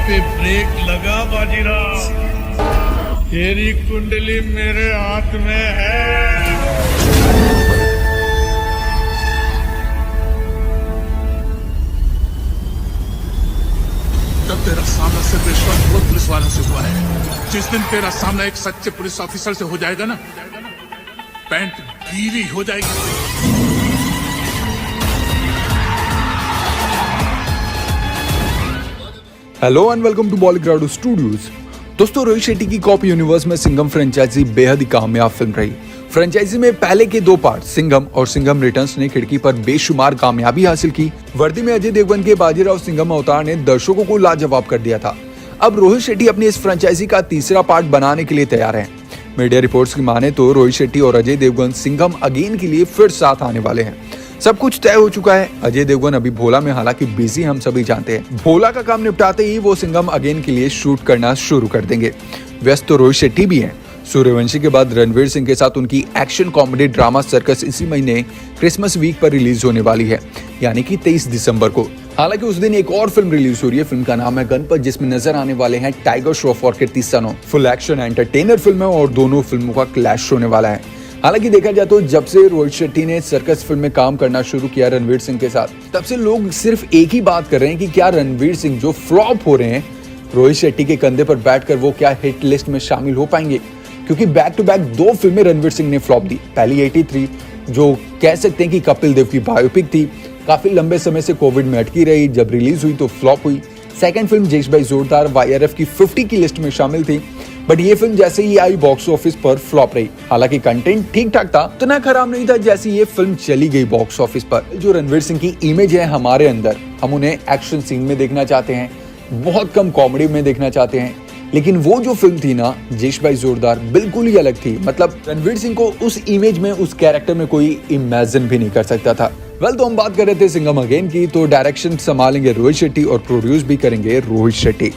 पे ब्रेक लगा बाजीराव, तेरी कुंडली मेरे हाथ में है। तब तेरा सामना सिर्फ ईश्वर पुलिस वालों से हुआ है। जिस दिन तेरा सामना एक सच्चे पुलिस ऑफिसर से हो जाएगा ना, पैंट गीली हो जाएगी। हेलो एंड वेलकम टू बॉलीग्राडो स्टूडियोज। दोस्तों, रोहित शेट्टी की कॉपी यूनिवर्स में सिंघम फ्रेंचाइजी बेहद ही कामयाब फिल्म रही। फ्रेंचाइजी में पहले के दो पार्ट सिंघम और सिंघम रिटर्न्स ने खिड़की पर बेशुमार कामयाबी हासिल की। वर्दी में अजय देवगन के बाजीराव सिंघम अवतार ने दर्शकों को लाजवाब कर दिया था। अब रोहित शेट्टी अपनी इस फ्रेंचाइजी का तीसरा पार्ट बनाने के लिए तैयार हैं। मीडिया रिपोर्ट्स की माने तो रोहित शेट्टी और अजय देवगन सिंघम अगेन के लिए फिर साथ आने वाले हैं। सब कुछ तय हो चुका है। अजय देवगन अभी भोला में हालांकि बिजी हम सभी जानते हैं। भोला का काम निपटाते ही वो सिंघम अगेन के लिए शूट करना शुरू कर देंगे। व्यस्त तो रोहित शेट्टी भी हैं। सूर्यवंशी के बाद रणवीर सिंह के साथ उनकी एक्शन कॉमेडी ड्रामा सर्कस इसी महीने क्रिसमस वीक पर रिलीज होने वाली है, यानी कि 23 दिसंबर को। हालांकि उस दिन एक और फिल्म रिलीज हो रही है। फिल्म का नाम है गणपत, जिसमें नजर आने वाले हैं टाइगर श्रॉफ और Kriti Sanon. Full action entertainer film है और दोनों फिल्मों का क्लैश होने वाला है। हालांकि देखा जाए तो जब से रोहित शेट्टी ने सर्कस फिल्म में काम करना शुरू किया रणवीर सिंह के साथ, तब से लोग सिर्फ एक ही बात कर रहे हैं कि क्या रणवीर सिंह जो फ्लॉप हो रहे हैं, रोहित शेट्टी के कंधे पर बैठकर वो क्या हिट लिस्ट में शामिल हो पाएंगे। क्योंकि बैक टू बैक दो फिल्में रणवीर सिंह ने फ्लॉप दी। पहली 83 जो कह सकते हैं कि कपिल देव की बायोपिक थी, काफी लंबे समय से कोविड में अटकी रही, जब रिलीज हुई तो फ्लॉप हुई। सेकंड फिल्म जेश भाई जोरदार YRF की 50 की लिस्ट में शामिल थी, बट ये फिल्म जैसे ही आई बॉक्स ऑफिस पर फ्लॉप रही। हालांकि कंटेंट ठीक ठाक था, उतना खराब नहीं था जैसे ये फिल्म चली गई बॉक्स ऑफिस पर। जो रणवीर सिंह की इमेज है हमारे अंदर, हम उन्हें एक्शन सीन में देखना चाहते हैं, बहुत कम कॉमेडी में देखना चाहते हैं। लेकिन वो जो फिल्म थी ना, जेश भाई जोरदार, बिल्कुल ही अलग थी। मतलब रणवीर सिंह को उस इमेज में, उस कैरेक्टर में कोई इमेजिन भी नहीं कर सकता था। तो हम बात कर रहे थे सिंघम अगेन की, तो डायरेक्शन संभालेंगे रोहित शेट्टी और प्रोड्यूस भी करेंगे रोहित शेट्टी।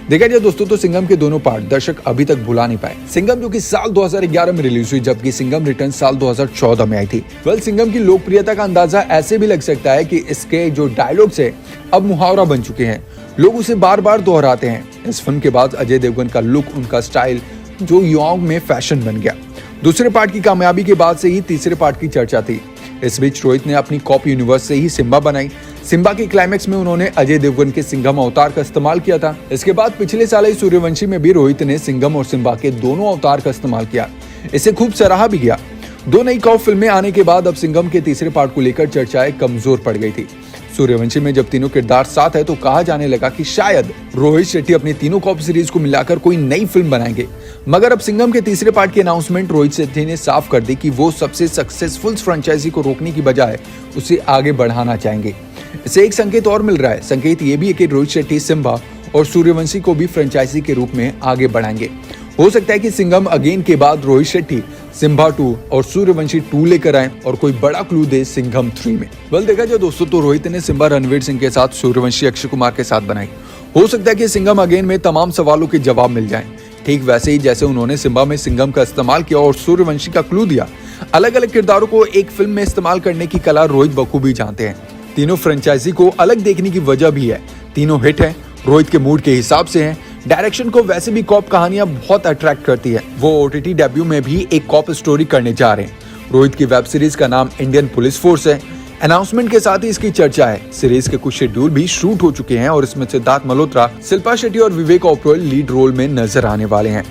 देखा जाए दोस्तों तो सिंघम के दोनों पार्ट दर्शक अभी तक भुला नहीं पाए। सिंघम जो कि साल 2011 में रिलीज हुई, जबकि सिंघम रिटर्न साल 2014 में आई थी। सिंघम की लोकप्रियता का अंदाजा ऐसे भी लग सकता है कि इसके जो डायलॉग्स है अब मुहावरा बन चुके हैं, लोग उसे बार बार दोहराते हैं। इस फिल्म के बाद अजय देवगन का लुक, उनका स्टाइल जो युवाओं में फैशन बन गया। दूसरे पार्ट की कामयाबी के बाद से ही तीसरे पार्ट की चर्चा थी। इस बीच रोहित ने अपनी कॉपी यूनिवर्स से ही सिम्बा बनाई। सिम्बा के क्लाइमेक्स में उन्होंने अजय देवगन के सिंघम अवतार का इस्तेमाल किया था। इसके बाद पिछले साल ही सूर्यवंशी में भी रोहित ने सिंघम और सिम्बा के दोनों अवतार का इस्तेमाल किया। इसे खूब सराहा भी गया। दो नई कॉप फिल्में आने के बाद अब सिंघम के तीसरे पार्ट को लेकर चर्चाएं कमजोर पड़ गई थी। सूर्यवंशी में जब तीनों किरदार साथ है तो कहा जाने लगा कि शायद रोहित शेट्टी अपनी तीनों कॉप सीरीज को मिलाकर कोई नई फिल्म बनाएंगे। मगर अब सिंघम के तीसरे पार्ट की अनाउंसमेंट रोहित शेट्टी ने साफ कर दी कि वो सबसे सक्सेसफुल फ्रेंचाइजी को रोकने की बजाय उसे आगे बढ़ाना चाहेंगे। इसे एक संकेत और मिल रहा है। संकेत ये भी है कि रोहित शेट्टी सिम्बा और सूर्यवंशी को भी फ्रेंचाइजी के रूप में आगे बढ़ाएंगे। हो सकता है कि सिंघम अगेन के बाद रोहित शेट्टी सिम्बा 2 और सूर्यवंशी 2 लेकर आए और कोई बड़ा क्लू दे सिंघम 3 में। देखा जाए दोस्तों तो रोहित ने सिम्बा रणवीर सिंह के साथ, सूर्यवंशी अक्षय कुमार के साथ बनाई। हो सकता है कि सिंघम अगेन में तमाम सवालों के जवाब मिल जाएं। ठीक वैसे ही जैसे उन्होंने सिम्बा में सिंघम का इस्तेमाल किया और सूर्यवंशी का क्लू दिया। अलग अलग किरदारों को एक फिल्म में इस्तेमाल करने की कला रोहित बखूबी जानते हैं। तीनों फ्रेंचाइजी को अलग देखने की वजह भी है। तीनों हिट हैं, रोहित के मूड के हिसाब से हैं। डायरेक्शन को वैसे भी कॉप कहानियां बहुत अट्रैक्ट करती है। वो OTT डेब्यू में भी एक कॉप स्टोरी करने जा रहे हैं। रोहित की वेब सीरीज का नाम इंडियन पुलिस फोर्स है। अनाउंसमेंट के साथ ही इसकी चर्चा है। सीरीज के कुछ शेड्यूल भी शूट हो चुके हैं और इसमें सिद्धार्थ मल्होत्रा, शिल्पा शेट्टी और विवेक ओबरॉय लीड रोल में नजर आने वाले हैं।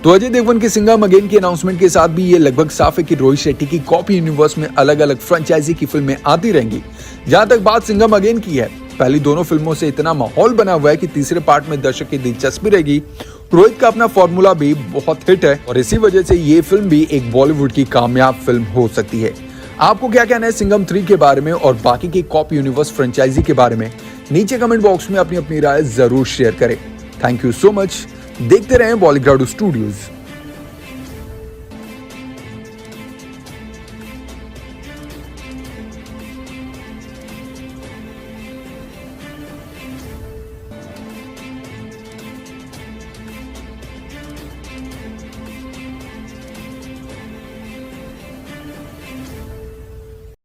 तो अजय देवगन के सिंघम अगेन की अनाउंसमेंट के साथ भी ये लगभग साफ है कि रोहित शेट्टी की कॉपी यूनिवर्स में अलग अलग फ्रेंचाइजी की फिल्में आती रहेंगी। जहां तक बात सिंघम अगेन की है, पहली दोनों फिल्मों से इतना माहौल बना हुआ है कि तीसरे पार्ट में दर्शक की दिलचस्पी रहेगी। रोहित का अपना फॉर्मूला भी बहुत हिट है और इसी वजह से ये फिल्म भी एक बॉलीवुड की कामयाब फिल्म हो सकती है। आपको क्या कहना है सिंघम 3 के बारे में और बाकी की कॉप यूनिवर्स फ्रेंचाइजी के बारे में? नीचे कमेंट बॉक्स में अपनी राय जरूर शेयर करें। Thank you so much. देखते रहें बॉलीग्राडो स्टूडियोज।